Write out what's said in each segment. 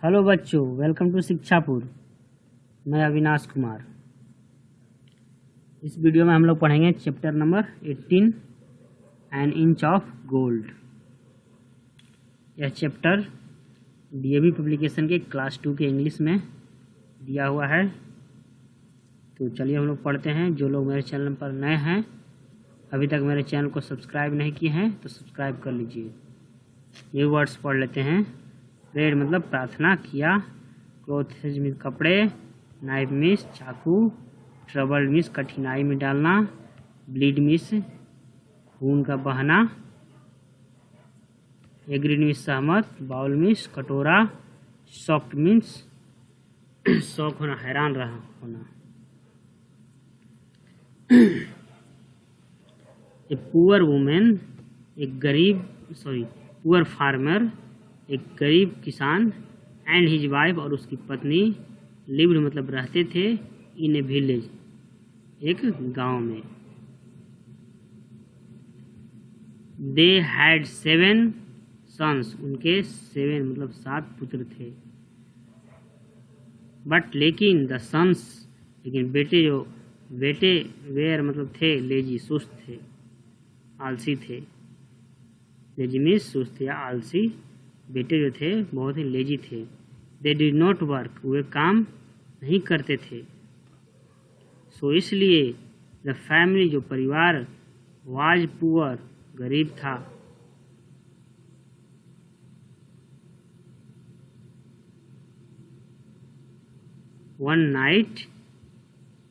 Hello बच्चों, welcome to शिक्षापुर। मैं अविनाश कुमार। इस वीडियो में हम लोग पढ़ेंगे chapter number 18 N inch of gold. यह चैप्टर डीएवी पब्लिकेशन के क्लास 2 के इंग्लिश में दिया हुआ है। तो चलिए हम लोग पढ़ते हैं। जो लोग मेरे चैनल पर नए हैं, अभी तक मेरे चैनल को सब्सक्राइब नहीं किए हैं तो सब्सक्राइब कर लीजिए। ये वर्ड्स पढ़ लेते हैं। प्रेयर मतलब प्रार्थना किया, क्लोथेज मीन्स कपड़े, नाइफ मीन्स चाकू, ट्रबल मीन्स कठिनाई में डालना, ब्लीड मीन्स खून का बहना, एग्रीड मीन्स सहमत, बाउल मीन्स कटोरा, शॉक्ड मीन्स शौक होना, हैरान रहा होना। A poor women, poor farmer, एक गरीब किसान, एंड हिज वाइफ और उसकी पत्नी, लिव्ड मतलब रहते थे, इन ए विलेज एक गांव में। दे हैड 7 सन्स, उनके 7 मतलब 7 पुत्र थे। बट लेकिन द सन्स, लेकिन बेटे वेयर मतलब थे, लेजी सुस्त थे, आलसी थे। लेजी मीन्स सुस्त या आलसी। बेटे जो थे बहुत ही लेजी थे। दे डिड नॉट वर्क, वे काम नहीं करते थे। सो इसलिए द फैमिली जो परिवार, वाज पुअर गरीब था। वन नाइट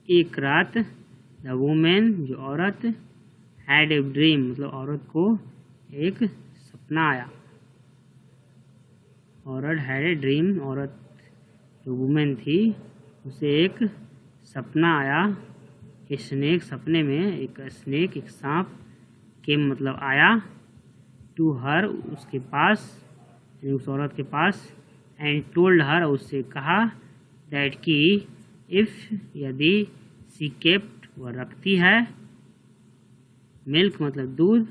एक रात, द वुमेन जो औरत, हैड ए ड्रीम मतलब औरत को एक सपना आया। औरत हैड ए ड्रीम, औरत जो वुमेन थी उसे एक सपना आया। स्नेक सपने में एक स्नेक एक सांप के मतलब आया, टू हर उसके पास यानी उस औरत के पास, एंड टोल्ड हर उससे कहा, दैट कि इफ यदि सी केप्ट वह रखती है, मिल्क मतलब दूध,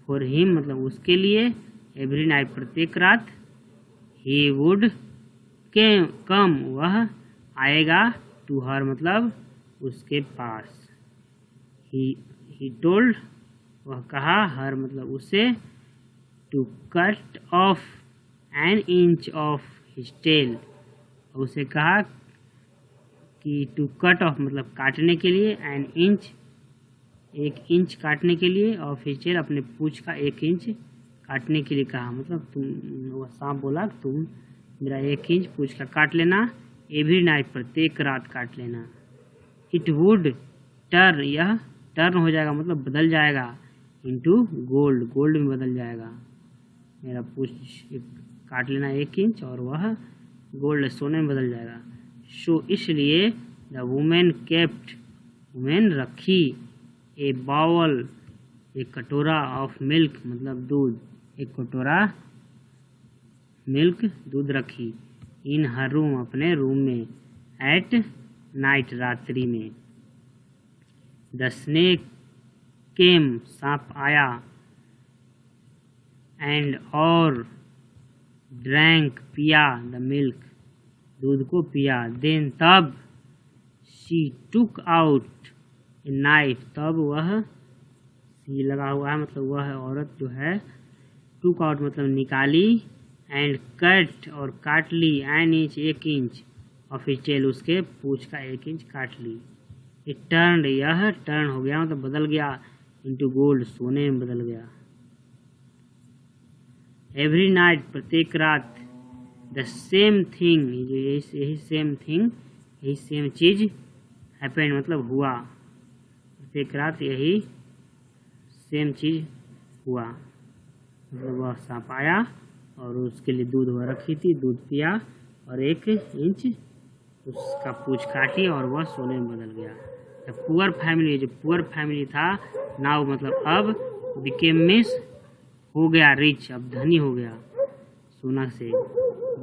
फॉर हिम मतलब उसके लिए, एवरी नाइट प्रत्येक रात, ही वुड कम वह आएगा, टू हर मतलब उसके पास। ही टोल्ड वह कहा, हर मतलब उसे, to cut off an inch of his tail, उसे कहा कि टू कट ऑफ मतलब काटने के लिए, एन इंच 1 इंच काटने के लिए, ऑफ हिज टेल अपने पूंछ का 1 इंच काटने के लिए कहा। मतलब वह सांप बोला तुम मेरा 1 इंच पूंछ का काट लेना, एवरी नाइट प्रत्येक रात काट लेना। इट वुड टर्न, यह टर्न हो जाएगा मतलब बदल जाएगा, इनटू गोल्ड, गोल्ड में बदल जाएगा। मेरा पूंछ काट लेना 1 इंच और वह गोल्ड सोने में बदल जाएगा। सो इसलिए द वुमेन केप्ट, वुमेन रखी, ए बाउल एक कटोरा, ऑफ मिल्क मतलब दूध, एक कटोरा मिल्क दूध रखी, इन हर रूम अपने रूम में, एट नाइट रात्रि में। द स्नेक केम सांप आया, एंड और ड्रैंक पिया, द मिल्क दूध को पिया, देन तब, she took out a knife तब वह, सी लगा हुआ है मतलब वह औरत जो है, टुक आउट मतलब निकाली, एंड कट और काट ली, an inch 1 inch, of his tail उसके पूंछ का 1 इंच काट ली। इट टर्न, यह टर्न हो गया मतलब बदल गया, इनटू गोल्ड सोने में बदल गया। एवरी नाइट प्रत्येक रात, द सेम थिंग जो यही सेम थिंग यही सेम चीज, हैपेंड मतलब हुआ, प्रत्येक रात यही सेम चीज हुआ। मतलब वह सांप आया और उसके लिए दूध वह रखी थी, दूध पिया और 1 इंच उसका पूंछ काटी और वह सोने में बदल गया। पुअर फैमिली, जो पुअर फैमिली था, नाउ मतलब अब, बिकेम मिस हो गया, रिच अब धनी हो गया सोना से।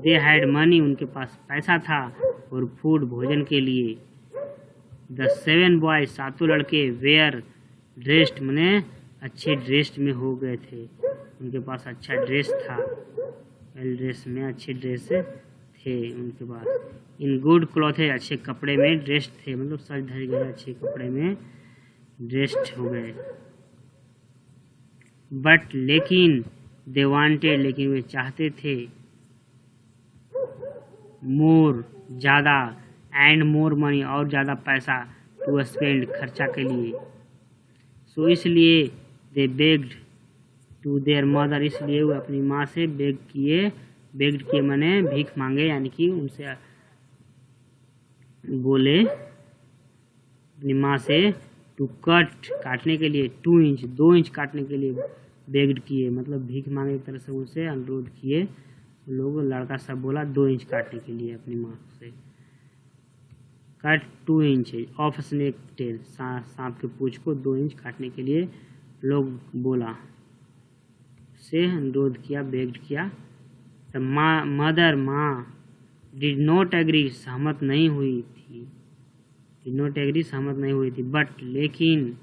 दे हैड मनी, उनके पास पैसा था, और फूड भोजन के लिए। द 7 बॉयज, 7 लड़के, वेयर ड्रेस्ड मने अच्छे ड्रेस्ड में हो गए थे, उनके पास अच्छा ड्रेस था, वेल ड्रेस में अच्छे ड्रेस थे उनके पास। इन गुड क्लॉथ है, अच्छे कपड़े में ड्रेस्ड थे, मतलब सज धज गए, अच्छे कपड़े में ड्रेस्ड हो गए। बट लेकिन दे वांटेड, लेकिन वे चाहते थे, मोर ज़्यादा, एंड मोर मनी और ज़्यादा पैसा, टू स्पेंड खर्चा के लिए। सो इसलिए दे बेग्ड टू देयर मदर, इसलिए वो अपनी माँ से बेग्ड किए माने भीख मांगे, यानी कि उनसे बोले अपनी माँ से टू कट, काटने के लिए, 2 इंच काटने के लिए बेग्ड किए, मतलब भीख मांगे एक तरह से उनसे अनुरोध किए लोग। लड़का सब बोला 2 इंच काटने के लिए अपनी माँ से। Cut 2 inch of snake tail, सांप के पूंछ को 2 इंच काटने के लिए लोग बोला, से अनुरोध किया, बेग्ड किया। द मदर, माँ डिड नॉट एग्री, सहमत नहीं हुई थी, डिड नॉट एग्री, सहमत नहीं हुई थी। बट लेकिन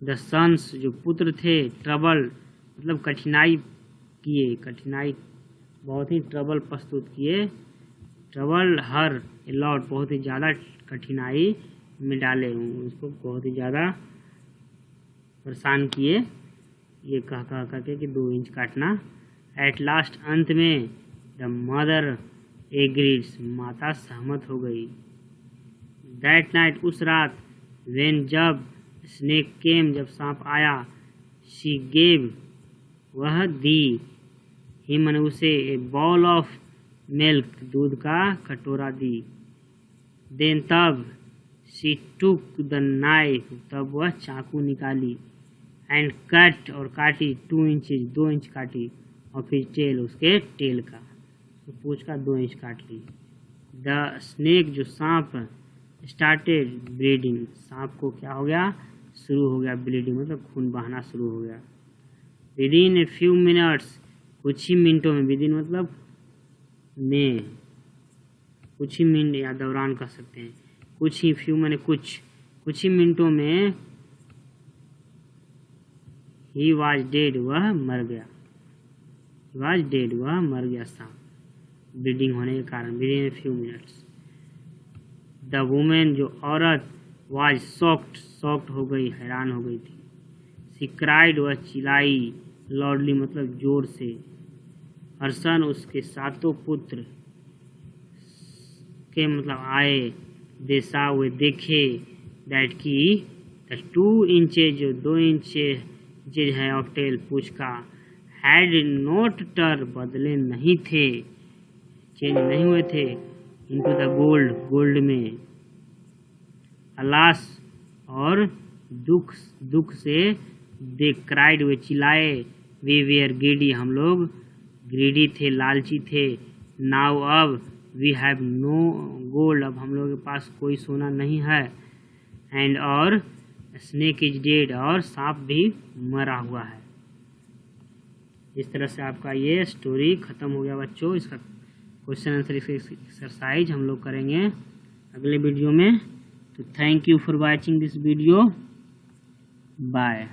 द सन्स, जो पुत्र थे, ट्रबल मतलब कठिनाई किए, कठिनाई बहुत ही ट्रबल प्रस्तुत किए, ट्रबल हर लॉट, बहुत ही ज़्यादा कठिनाई में डाले, उसको बहुत ही ज़्यादा परेशान किए, ये कह करके कि 2 इंच काटना। एट लास्ट, अंत में, द मदर एग्रीड, माता सहमत हो गई। दैट नाइट, उस रात, व्हेन जब, स्नेक केम, जब सांप आया, शी गेव, वह दी, ही मैंने उसे, ए बॉल ऑफ मिल्क, दूध का कटोरा दी। देन तब, शी टुक द नाइफ, तब वह चाकू निकाली, एंड कट, और काटी, 2 इंचेज, 2 इंच काटी, और फिर टेल, उसके टेल का, तो पूंछ का 2 इंच काट ली। द स्नेक, जो सांप, स्टार्टेड ब्लीडिंग, सांप को क्या हो गया, शुरू हो गया ब्लीडिंग, मतलब खून बहना शुरू हो गया। विदिन ए फ्यू मिनट्स, कुछ ही मिनटों में, विदिन मतलब में, कुछ ही मिनट या दौरान कह सकते हैं, कुछ ही, फ्यू मैंने कुछ ही मिनटों में, ही वॉज डेड, वह मर गया, वॉज डेड, वह मर गया सांप, ब्लीडिंग होने के कारण, within a few minutes. The women, जो औरत, वाज शॉक्ड हो गई, हैरान हो गई थी। शी क्राइड, वह चिल्लाई, लॉर्डली मतलब जोर से। हर सन, उसके 7 पुत्र के मतलब आए, देसा, वे देखे, दैट की, द 2 इंचेज, जो 2 इंचेज है ऑफ टेल, पूंछ का, हैड नोट टर, बदले नहीं थे, चेंज नहीं हुए थे, इनटू द गोल्ड में। अलास, और दुख से, दे क्राइड, वे चिल्लाए, वी वेयर ग्रीडी, हम लोग ग्रीडी थे, लालची थे। नाउ, अब, वी हैव नो गोल्ड, अब हम लोगों के पास कोई सोना नहीं है। एंड, और, स्नेक इज डेड, और सांप भी मरा हुआ है। इस तरह से आपका ये स्टोरी ख़त्म हो गया बच्चों। इसका क्वेश्चन आंसर एक्सरसाइज हम लोग करेंगे अगले वीडियो में। तो thank you for watching this video, bye.